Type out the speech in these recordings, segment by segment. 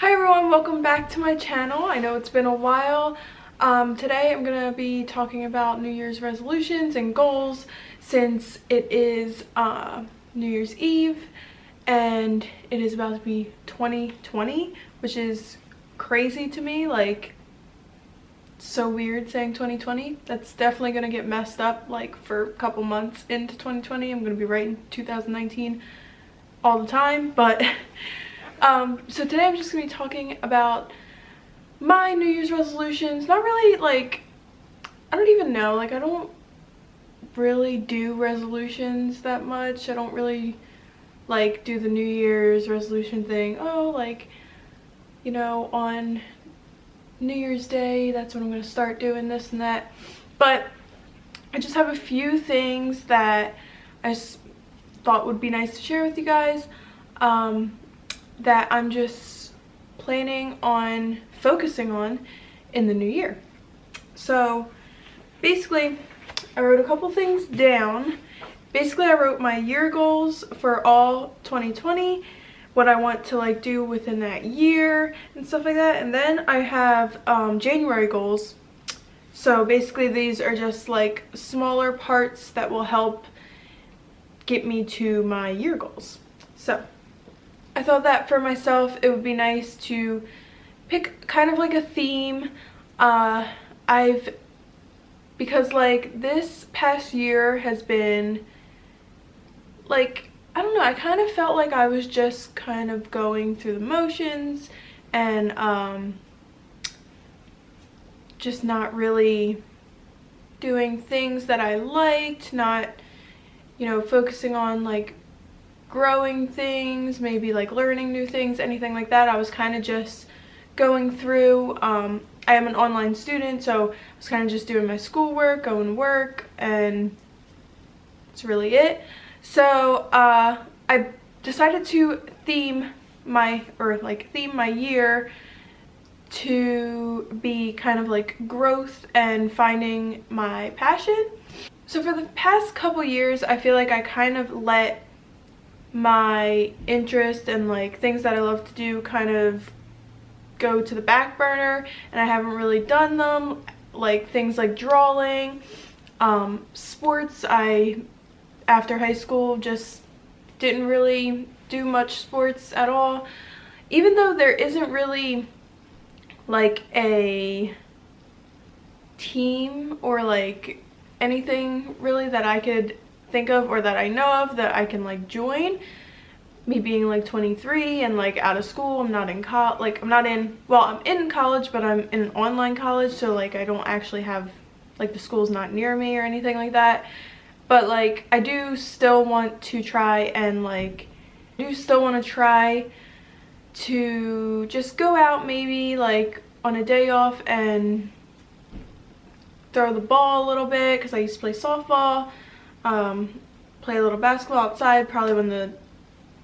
Hi everyone, welcome back to my channel. I know it's been a while. Today I'm gonna be talking about New Year's resolutions and goals since it is New Year's Eve and it is about to be 2020, which is crazy to me. Like, so weird saying 2020. That's definitely gonna get messed up like for a couple months into 2020. I'm gonna be writing 2019 all the time, but so today I'm just gonna be talking about my New Year's resolutions. Not really, like, I don't even know, like, I don't really do resolutions that much. I don't really like do the New Year's resolution thing. Oh, like, you know, on New Year's Day, that's when I'm gonna start doing this and that. But I just have a few things that I just thought would be nice to share with you guys, that I'm just planning on focusing on in the new year. So basically, I wrote a couple things down. Basically, I wrote my year goals for all 2020, what I want to like do within that year and stuff like that. And then I have January goals. So basically these are just like smaller parts that will help get me to my year goals. So I thought that for myself it would be nice to pick kind of like a theme. Because like this past year has been like, I don't know, I kind of felt like I was just kind of going through the motions and just not really doing things that I liked, not, you know, focusing on like growing things, maybe like learning new things, anything like that. I was kind of just going through, I am an online student, so I was kind of just doing my schoolwork, going to work, and that's really it. So I decided to theme my year to be kind of like growth and finding my passion. So for the past couple years, I feel like I kind of let my interest and like things that I love to do kind of go to the back burner, and I haven't really done them, like things like drawing, sports. I, after high school, just didn't really do much sports at all, even though there isn't really like a team or like anything really that I could think of or that I know of that I can like join. Me being like 23 and like out of school, I'm not in college, like I'm in college, but I'm in an online college, so like I don't actually have, like, the school's not near me or anything like that. But like I do still want to try to just go out maybe like on a day off and throw the ball a little bit, because I used to play softball, play a little basketball outside, probably when the,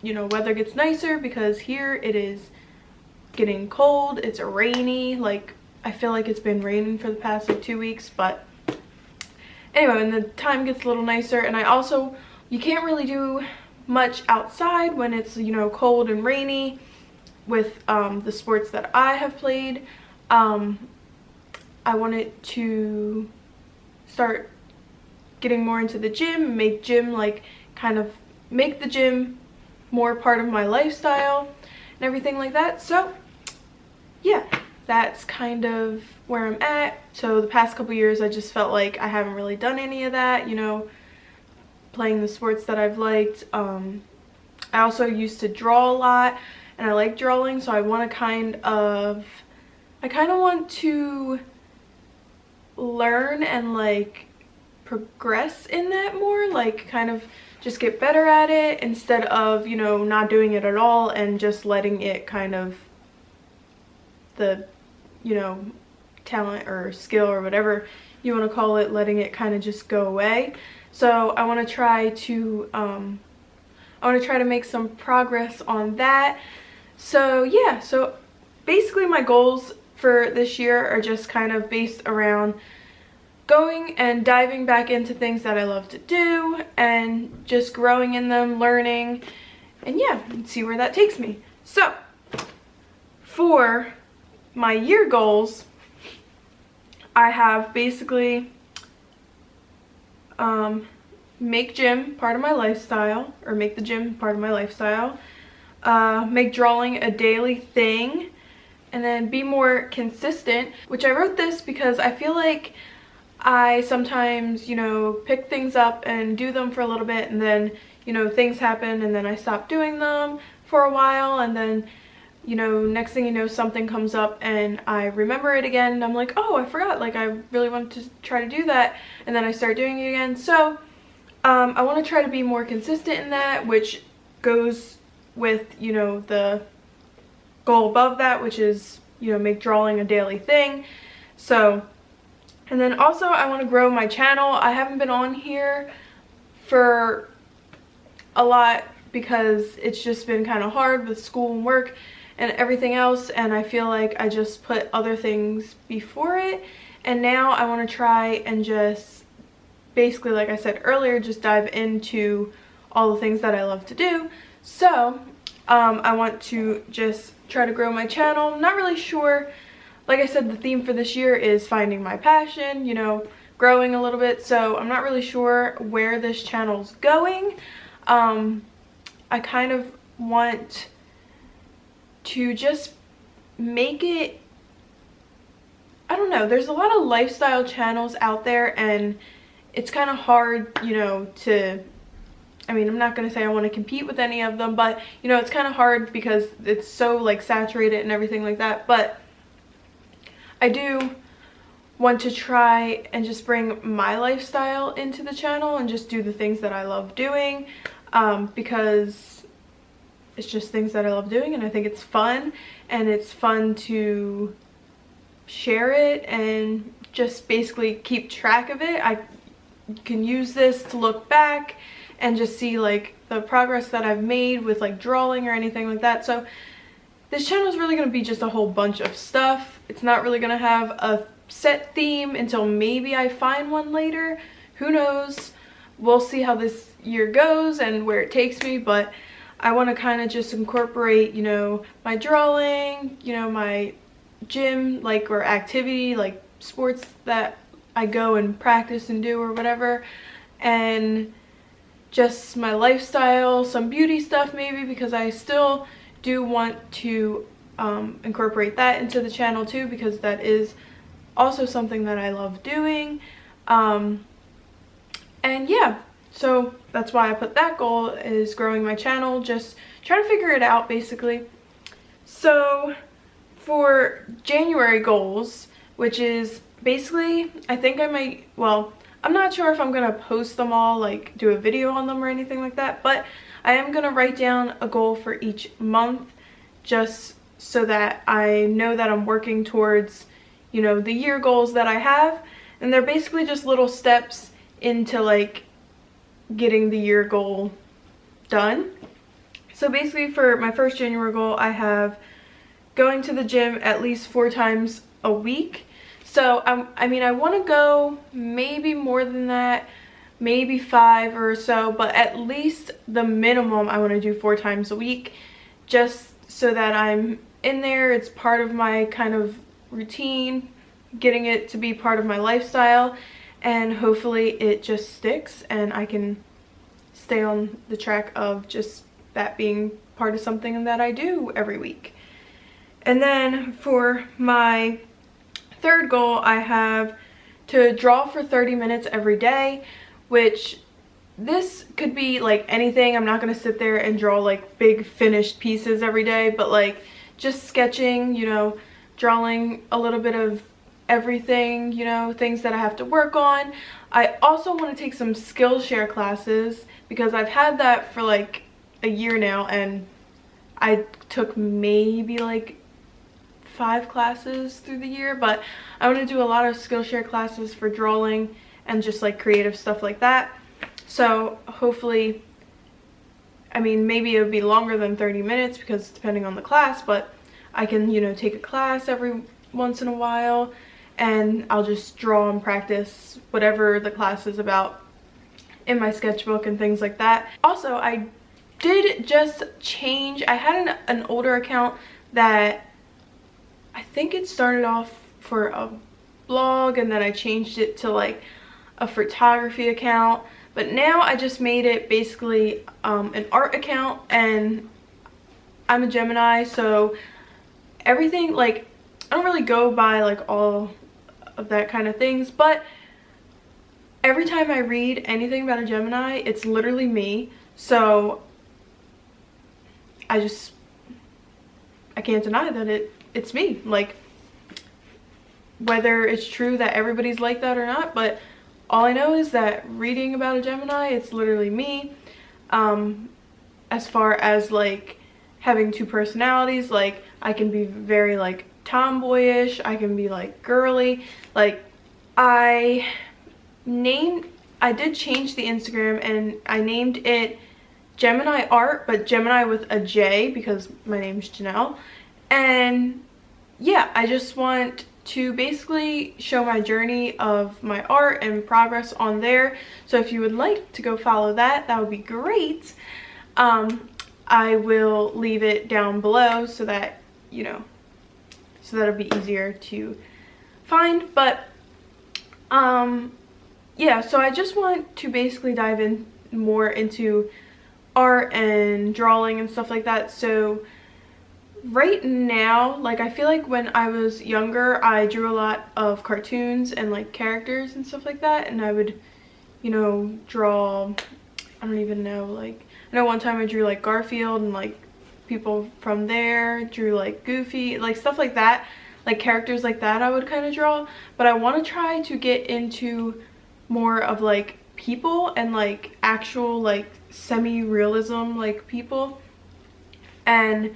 you know, weather gets nicer, because here it is getting cold, it's rainy, like I feel like it's been raining for the past like 2 weeks. But anyway, when the time gets a little nicer, and you can't really do much outside when it's, you know, cold and rainy with the sports that I have played. I wanted to start getting more into the gym, make the gym more part of my lifestyle and everything like that. So yeah, that's kind of where I'm at. So the past couple years I just felt like I haven't really done any of that, you know, playing the sports that I've liked. I also used to draw a lot, and I like drawing, so I kind of want to learn and like progress in that more, like kind of just get better at it instead of, you know, not doing it at all and just letting it kind of, the, you know, talent or skill or whatever you want to call it, letting it kind of just go away. So I want to try to make some progress on that. So yeah, so basically my goals for this year are just kind of based around going and diving back into things that I love to do and just growing in them, learning, and yeah, see where that takes me. So for my year goals, I have basically make gym part of my lifestyle, or make the gym part of my lifestyle, make drawing a daily thing, and then be more consistent, which I wrote this because I feel like I sometimes, you know, pick things up and do them for a little bit, and then, you know, things happen and then I stop doing them for a while, and then, you know, next thing you know, something comes up and I remember it again and I'm like, oh, I forgot, like I really want to try to do that, and then I start doing it again. So I want to try to be more consistent in that, which goes with, you know, the goal above that, which is, you know, make drawing a daily thing. So, and then also I want to grow my channel. I haven't been on here for a lot because it's just been kind of hard with school and work and everything else, and I feel like I just put other things before it, and now I want to try and just basically, like I said earlier, just dive into all the things that I love to do. So I want to just try to grow my channel. I'm not really sure. Like I said, the theme for this year is finding my passion, you know, growing a little bit. So I'm not really sure where this channel's going. I kind of want to just make it, I don't know, there's a lot of lifestyle channels out there, and it's kind of hard, you know, to, I mean, I'm not going to say I want to compete with any of them, but, you know, it's kind of hard because it's so, like, saturated and everything like that. But I do want to try and just bring my lifestyle into the channel and just do the things that I love doing, because it's just things that I love doing, and I think it's fun, and it's fun to share it and just basically keep track of it. I can use this to look back and just see, like, the progress that I've made with, like, drawing or anything like that. So this channel is really going to be just a whole bunch of stuff. It's not really going to have a set theme until maybe I find one later. Who knows? We'll see how this year goes and where it takes me, but I want to kind of just incorporate, you know, my drawing, you know, my gym, like, or activity, like sports that I go and practice and do or whatever, and just my lifestyle, some beauty stuff maybe, because I still do want to incorporate that into the channel too, because that is also something that I love doing. And yeah, so that's why I put that goal, is growing my channel, just trying to figure it out basically. So for January goals, which is basically, I think I might, well, I'm not sure if I'm gonna post them all, like do a video on them or anything like that, but I am gonna write down a goal for each month, just so that I know that I'm working towards, you know, the year goals that I have. And they're basically just little steps into, like, getting the year goal done. So basically for my first January goal, I have going to the gym at least 4 times a week. So I mean, I want to go maybe more than that, maybe 5 or so, but at least the minimum I want to do 4 times a week, just so that I'm in there. It's part of my kind of routine, getting it to be part of my lifestyle, and hopefully it just sticks and I can stay on the track of just that being part of something that I do every week. And then for my third goal, I have to draw for 30 minutes every day, which this could be like anything. I'm not going to sit there and draw like big finished pieces every day, but like just sketching, you know, drawing a little bit of everything, you know, things that I have to work on. I also want to take some Skillshare classes, because I've had that for like a year now, and I took maybe like 5 classes through the year, but I want to do a lot of Skillshare classes for drawing and just like creative stuff like that. So hopefully, I mean, maybe it would be longer than 30 minutes because depending on the class, but I can, you know, take a class every once in a while and I'll just draw and practice whatever the class is about in my sketchbook and things like that. Also, I did just change. I had an older account that I think it started off for a blog, and then I changed it to like a photography account, but now I just made it basically an art account. And I'm a Gemini, so everything, like, I don't really go by like all of that kind of things, but every time I read anything about a Gemini, it's literally me. So I can't deny that it's me. Like, whether it's true that everybody's like that or not, but all I know is that reading about a Gemini, it's literally me. As far as like having two personalities, like I can be very like tomboyish, I can be like girly. Like I did change the Instagram and I named it Gemini Art, but Gemini with a J because my name's Janelle. And yeah, I just want to basically show my journey of my art and progress on there. So if you would like to go follow that, that would be great. I will leave it down below so that, you know, so that'll be easier to find. But yeah, so I just want to basically dive in more into art and drawing and stuff like that. So right now, like, I feel like when I was younger, I drew a lot of cartoons and like characters and stuff like that, and I would, you know, draw, I don't even know, like, I know one time I drew like Garfield and like people from there, drew like Goofy, like stuff like that, like characters like that I would kind of draw. But I want to try to get into more of like people and like actual like semi-realism like people, and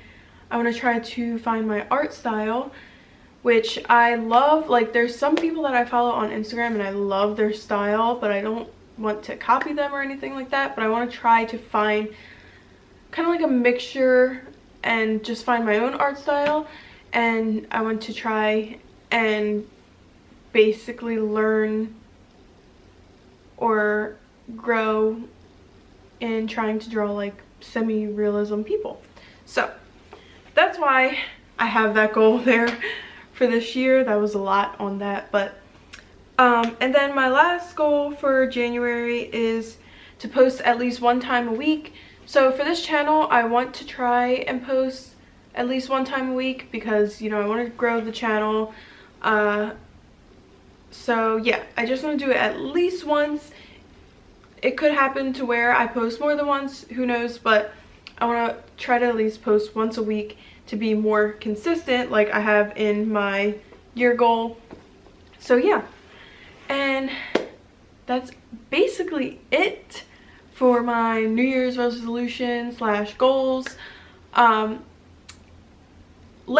I want to try to find my art style, which I love. Like, there's some people that I follow on Instagram and I love their style, but I don't want to copy them or anything like that. But I want to try to find kind of like a mixture and just find my own art style. And I want to try and basically learn or grow in trying to draw like semi-realism people. So that's why I have that goal there for this year. That was a lot on that, but and then my last goal for January is to post at least one time a week. So for this channel, I want to try and post at least one time a week because, you know, I want to grow the channel. So yeah, I just want to do it at least once. It could happen to where I post more than once, who knows, but I want to try to at least post once a week to be more consistent like I have in my year goal. So yeah, and that's basically it for my New Year's resolution / goals. Let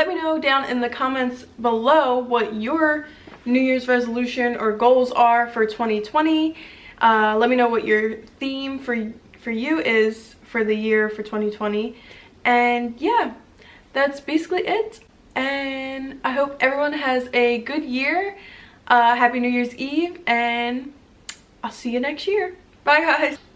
me know down in the comments below what your New Year's resolution or goals are for 2020. Let me know what your theme for you is for the year for 2020. And yeah, that's basically it. And I hope everyone has a good year. Happy New Year's Eve, and I'll see you next year. Bye guys.